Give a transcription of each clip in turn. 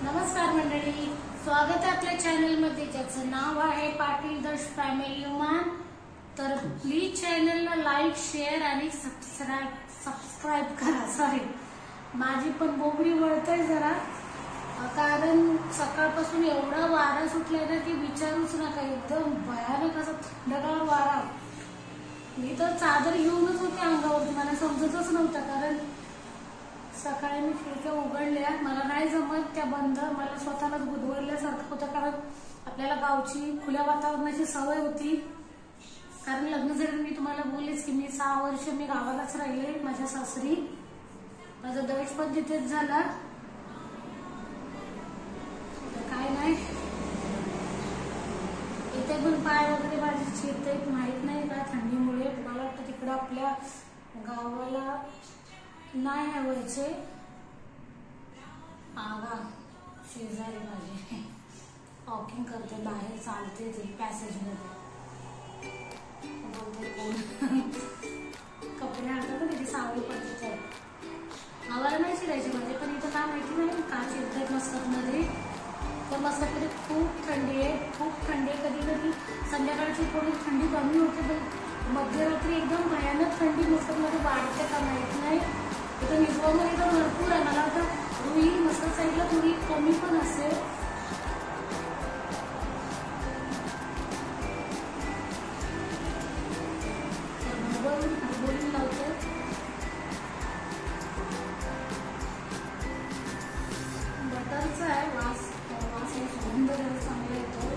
नमस्कार मंडळी, स्वागत आहे आपल्या चॅनल मध्ये ज्याचं नाव आहे पाटील दर्श फॅमिली मान। तर प्लीज चॅनलला लाईक शेअर आणि सबस्क्राइब करा। सॉरी माझी पण बोबडी वळतय जरा, कारण सकाळपासून एवढा वारा सुटलाय ना की विचारूच नका। एकदम भयानक असा थंडगार वारा। मी तर चादर घेऊनच होते अंगावरती, मला समजतच नव्हतं, कारण सकाळी मी खिडक्या उघडल्या, मला नाही जमत त्या बंद, मला स्वतःलाच गुदगुदल्यासारखं होतं, कारण आपल्याला गावची खुल्या वातावरणाची सवय होती। कारण लग्न झालं, मी तुम्हाला बोललेच की मी 6 वर्ष मी गावालाच राहिले, माझ्या सासरी। माझा दवेश पण तिथेच झाला। काय नाही, इथे पण पाय वगैरे माझे चिरत माहित नाही का थंडीमुळे। मला वाटतं तिकडे आपल्या गावाला नाही आवडचे। आगा शेजारी माझे वॉकिंग करते, बाहेर चालते ते पॅसेज मध्ये, बोलते कोण कपडे आणतात ना तिथे सावली पडते। गावाला नाही शिरायचे माझे, पण इथं काय माहिती नाही का शिरतायत मस्कत मध्ये। तर मस्कत मध्ये खूप थंडी आहे, खूप थंडी आहे। कधी कधी संध्याकाळची थोडी थंडी कमी होते, पण मध्यरात्री एकदम भयानक थंडी मस्कत मध्ये वाढते का माहित नाही। इथं निजवामध्ये तर भरपूर आहे, मला वाटतं रुई मस्कत साईडला थोडी कमी पण असेल। बोलून लावते बटरचा आहे, वास आहे, सुगंध चांगला येतो।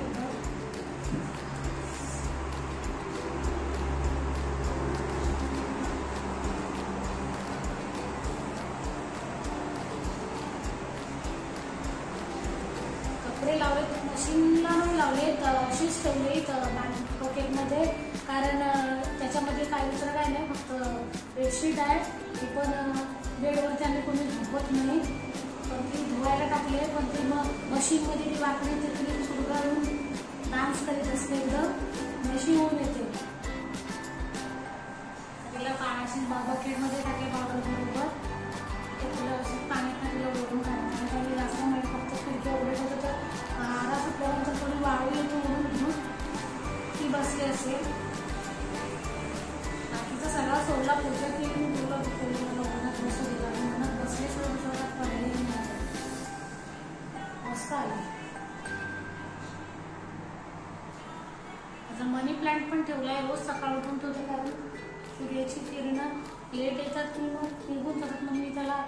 कपडे लावले मशीनला नाही लावले, अशीच ठेवली पॉकेटमध्ये, कारण त्याच्यामध्ये काय दुसरं काय नाही, फक्त बेडशीट आहे। ती पण बेडवरती आम्ही कोणी झोपत नाही, पण ती धुवायला टाकले, पण ती मग मशीनमध्ये ती वाकडी तिकडे सुरगाळून डान्स करीत असते, एकदम मशीन होऊन येते। तिला पाण्याशी बकेटमध्ये टाकले पावडर बरोबर, ते तुला असं पाण्यात तिला ओढून काढतात। आणि जास्त म्हणजे फक्त खिडकी उघडत होतं, तर आरा सुटल्यानंतर थोडी वाळू येतो म्हणून ती बसली असेल। बाकीचा सगळा सोडला, पुढच्या की मी बोलत होतो मला उन्हात बसू दिला, म्हणत बसले सोडत पडले नाही, मस्त आली। आता मनी प्लांट पण ठेवलाय, रोज सकाळ उठून ठेवते, कारण सूर्याची किरणं लेट येतात की मग निघून जातात, मग मी त्याला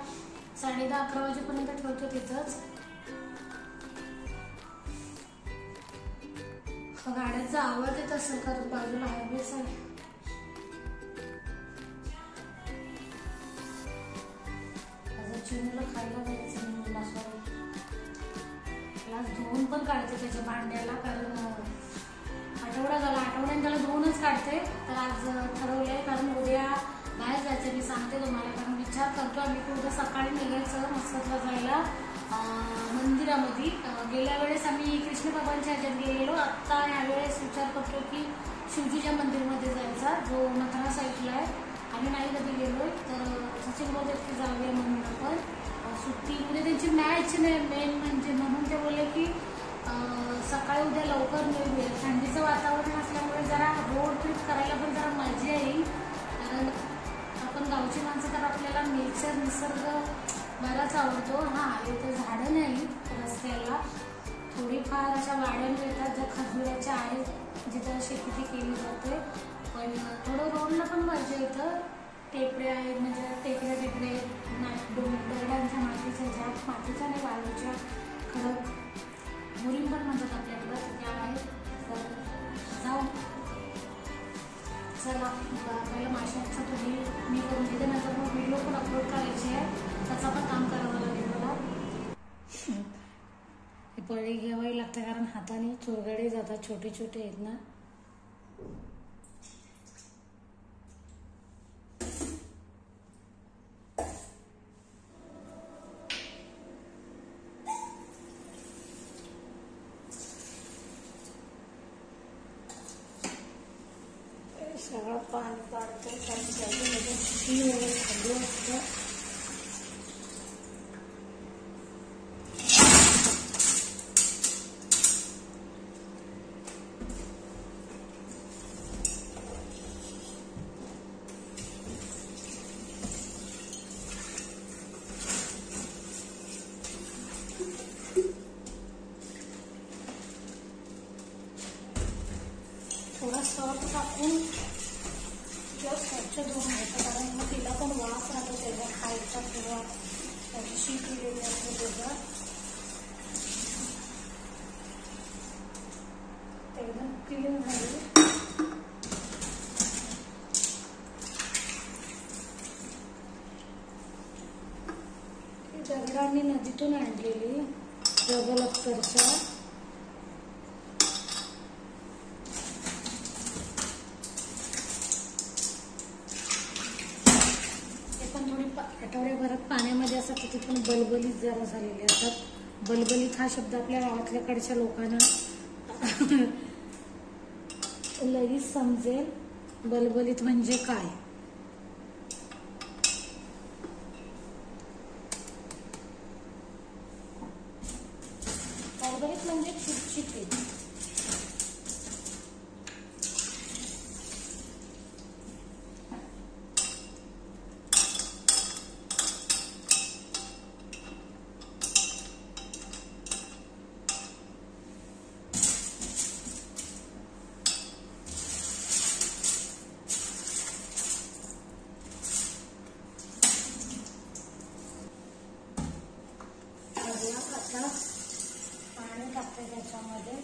10:30-11 वाजेपर्यंत ठेवते तिथंच। गाड्याचा आवाज येत असेल, कारण बाजूला हायवेच आहे। माझं चिमूला खायला जायचं मुला, सॉरी त्याला धुवून पण काढते त्याच्या भांड्याला, कारण आठवडा झाला, आठवड्याने त्याला धुवूनच काढते। तर आज ठरवलंय, कारण उद्या बाहेर जायचं, मी सांगते तुम्हाला, कारण विचार करतो आम्ही उद्या सकाळी निघायचं मस्कतला जायला मंदिरामध्ये। गेल्या वेळेस आम्ही कृष्ण बाबांच्या ह्याच्यात गेलेलो, आत्ता ह्यावेळेस विचार करतो की शिवजीच्या मंदिरमध्ये जायचा, जो मथुरा साईडला आहे। आम्ही नाही कधी गेलोय, तर सचिन बोलतात की जाऊया म्हणून आपण, सुट्टी म्हणजे त्यांची मॅच नाही मेन म्हणजे, म्हणून ते बोलले की सकाळी उद्या लवकर निघूया। थंडीचं वातावरण असल्यामुळे जरा रोड ट्रिप करायला पण जरा मजा येईल, कारण आपण गावची माणसं, तर आपल्याला नेचर निसर्ग बराच आवडतो। इथं झाडं नाही रस्त्याला, थोडीफार अशा वाड्या मिळतात ज्या खजुराच्या आहेत, जिथं शेती केली जाते, पण थोडं रोडला पण मजा येतं। टेकड्या आहेत, म्हणजे टेकड्या दगडांच्या मातीच्या नाही, वाळूच्या खडक मुरीम पण म्हणतात आपल्याकडं, त्या आहेत। तर जाऊ, चला पहिलं माशांचं तुम्ही मी करून घेते, नंतर मग व्हिडिओ पण अपलोड करायचे आहे, त्याचं पण काम करावं लागेल मला। हे पळी घ्यावी लागतं, कारण हाताने चुरगडे जातात, छोटे छोटे आहेत ना। सगळं पाणी काढतं, थंडी असतं। डबल अक्षरशः. हे पण थोडी आठवड्याभरात पाण्यामध्ये असतात तिथे पण बलबलीत जरा झालेले असतात. बलबलीत हा शब्द आपल्या गावातल्याकडच्या लोकांना लगेच समजेल. बलबलीत म्हणजे काय. बलबलीत म्हणजे चिपचिपीत. आता पाणी टाकते त्याच्यामध्ये.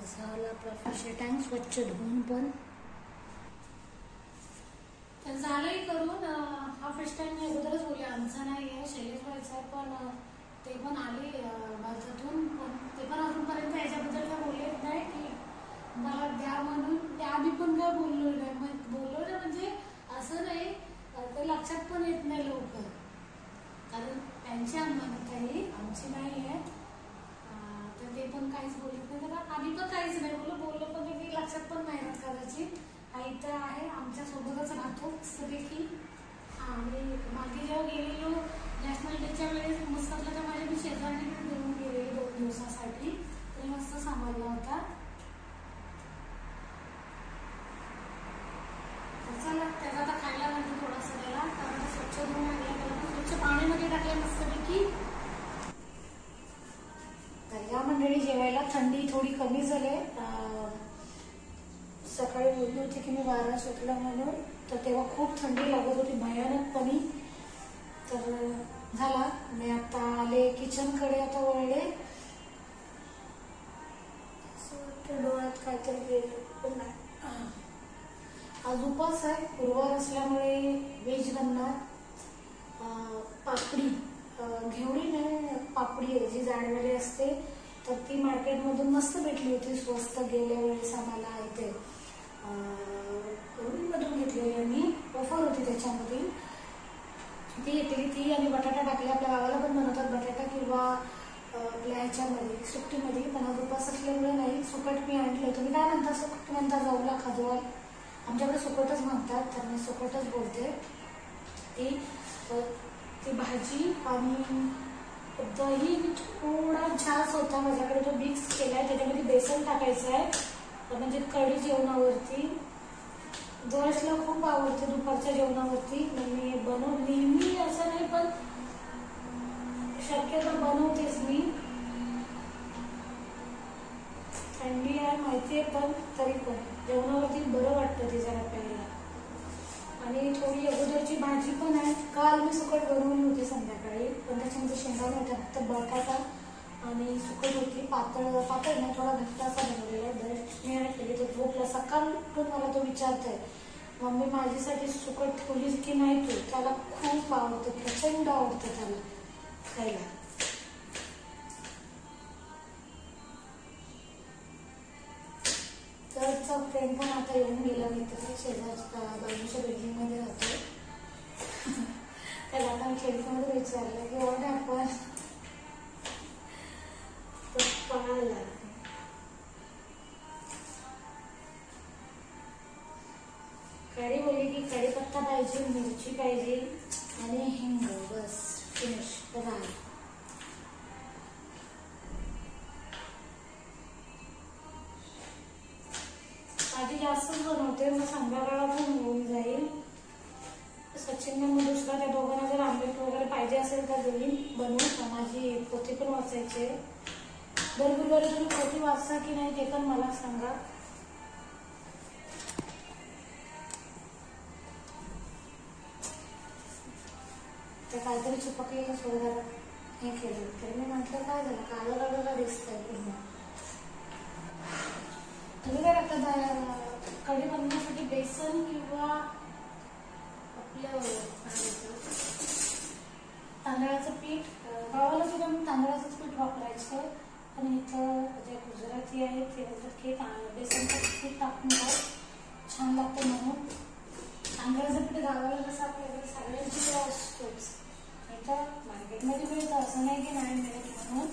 झाला आपला फिश टँक स्वच्छ धुवून पण झालंही करून. हा फिश टँक मी अगोदरच बोलले आमचा नाही आहे, शैलेश व्हायचा आहे. पण ते पण आले भारतातून, पण ते पण अजूनपर्यंत याच्याबद्दल काय बोलले नाही की मला द्या म्हणून. त्या आधी पण काय बोललो नाही. बोललो नाही म्हणजे असं नाही, ते लक्षात पण येत नाही लवकर, कारण त्यांची अमानत आहे, आमची नाही आहे. तर ते पण काहीच बोलत नाही. तर आधी पण काहीच नाही बोललो पण ते लक्षात पण नाही राहत कदाचित. आई तर आहे आमच्या सोबतच राहतो सगळी. आणि मागे जेव्हा गेलेलो नॅशनल डेच्या वेळेस मस्कतला, तर माझ्या मी शेजारीने घेऊन गेलेली 2 दिवसासाठी. तरी मस्त सांभाळला होता. चला त्याचा आता खायला म्हणजे थोडासा त्याला, कारण स्वच्छ धुवून आणला, त्याला स्वच्छ पाण्यामध्ये टाकलं मस्तपैकी. या मंडळी जेवायला थंडी थोडी कमी झाली. सकाळी बोलली होती की मी 12 सुटला म्हणून, तर तेव्हा खूप थंडी लागत होती भयानकपणी. तर झाला मी आता आले किचनकडे, आता वळले. डोळ्यात काहीतरी गेलं पण नाही. आज उपास आहे, गुरुवार असल्यामुळे व्हेज बनणार. पापडी घेवडी नाही, पापडी जी जाडवाली असते, तर ती मार्केटमधून मस्त भेटली होती स्वस्त. गेल्या वेळेस आम्हाला इथे मधून घेतलेली आम्ही, ऑफर होती त्याच्यामध्ये. ती घेतली ती आणि बटाटा टाकले. आपल्या गावाला पण बनवतात बटाटा किंवा आपल्या ह्याच्यामध्ये सुकटीमध्ये, पण आज उपास असल्यामुळे नाही. सुकट मी आणलं. तुम्ही काय म्हणता? सुकट म्हणता जाऊला खाजवाल, आमच्याकडे सुकटच म्हणतात, तर मी सुकटच बोलते. ती भाजी आणि दही थोडा जास्त होता माझ्याकडे, तो मिक्स केलाय. त्याच्यामध्ये बेसन टाकायचं आहे, म्हणजे कढी जेवणावरती. जॉर्जला खूप आवडते दुपारच्या जेवणावरती. मी नेहमी असं नाही, पण शक्यतो बनवतेच मी. थंडी आहे माहिती आहे, पण तरी पण जेवणावरती बरं वाटतं ते जरा प्यायला. आणि थोडी अगोदरची भाजी पण आहे. काल मी सुकट बनवली होती संध्याकाळी, पण त्याच्यामध्ये शेंगा नव्हत्या, फक्त बटाटा आणि सुकट होती. पातळ नाही, थोडा घट्ट असा बनवलेला आहे. मी केली तो झोपला. सकाळपासून मला तो विचारतोय मम्मी माझ्यासाठी सुकट ठेवलीस की नाही तू. त्याला खूप आवडतं, प्रचंड आवडतं त्याला खायला. तरचा फ्रेंड पण आता येऊन गेला, मित्र शेजारच्या बाजूच्या बिल्डिंगमध्ये राहतो. त्याला आता मी खेळीमध्ये विचारलं की वॉट हॅपन, तो पळाला. कढी बोलली की कढीपत्ता पाहिजे, मिरची पाहिजे आणि हिंग, बस फिनिश झालं. भाजी जास्तच बनवते, मग संध्याकाळला पण होऊन जाईल. सचिनने मग दुसरा त्या दोघांना जर आमलेट वगैरे पाहिजे तुला देईन बनवून. माझी पोथी पण वाचायची आहे. दर गुरुवारी तुम्ही पोथी वाचता की नाही ते पण मला सांगा. ते काहीतरी चिपकले का थोडं हे केलं तर मी म्हटलं काय झालं, काळं काळं दिसतंय पूर्ण. तुम्ही काय टाकता कढी बनवण्यासाठी? बेसन किंवा आपलं तांदळाचं पीठ. गावाला सुद्धा मी तांदळाचंच पीठ वापरायचं, पण इथं जे गुजराती आहेत ते बोलतात की बेसनचं पीठ टाकून छान लागतं म्हणून. तांदळाचं पीठ गावाला कसं आपल्याकडे सगळ्यांची असतोच, इथं मार्केटमध्ये मिळतं, असं नाही की नाही मिळत म्हणून.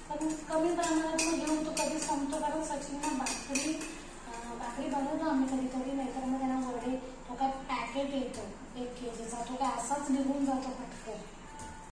पण कमी प्रमाणात मग घेऊन तो कधी संपतो, कारण सचिनला भाकरी बनवतो आम्ही कधीतरी, नाहीतर मग त्यांना वडे तो काय पॅकेट येतो 1 kgचा, तो काय असाच निघून जातो पटकन.